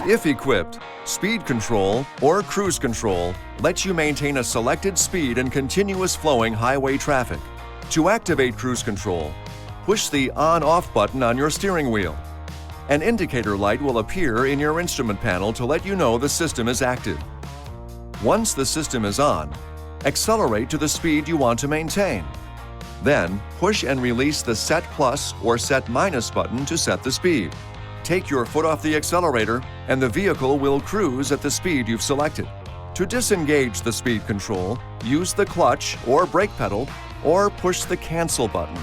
If equipped, speed control or cruise control lets you maintain a selected speed in continuous flowing highway traffic. To activate cruise control, push the on-off button on your steering wheel. An indicator light will appear in your instrument panel to let you know the system is active. Once the system is on, accelerate to the speed you want to maintain. Then, push and release the Set Plus or Set Minus button to set the speed. Take your foot off the accelerator and the vehicle will cruise at the speed you've selected. To disengage the speed control, use the clutch or brake pedal or push the Cancel button.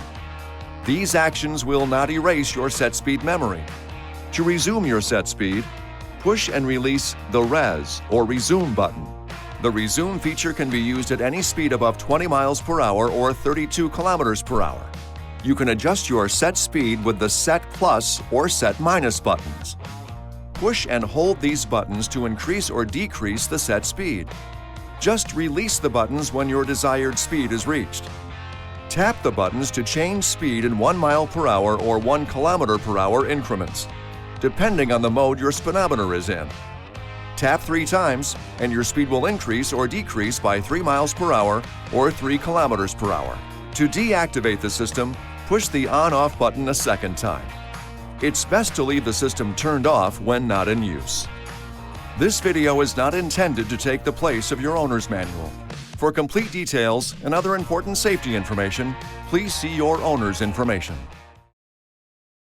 These actions will not erase your set speed memory. To resume your set speed, push and release the Res or Resume button. The Resume feature can be used at any speed above 20 miles per hour or 32 kilometers per hour. You can adjust your set speed with the Set Plus or Set Minus buttons. Push and hold these buttons to increase or decrease the set speed. Just release the buttons when your desired speed is reached. Tap the buttons to change speed in 1 mile per hour or 1 kilometer per hour increments, depending on the mode your speedometer is in. Tap 3 times and your speed will increase or decrease by 3 miles per hour or 3 kilometers per hour. To deactivate the system, push the on-off button a second time. It's best to leave the system turned off when not in use. This video is not intended to take the place of your owner's manual. For complete details and other important safety information, please see your owner's information.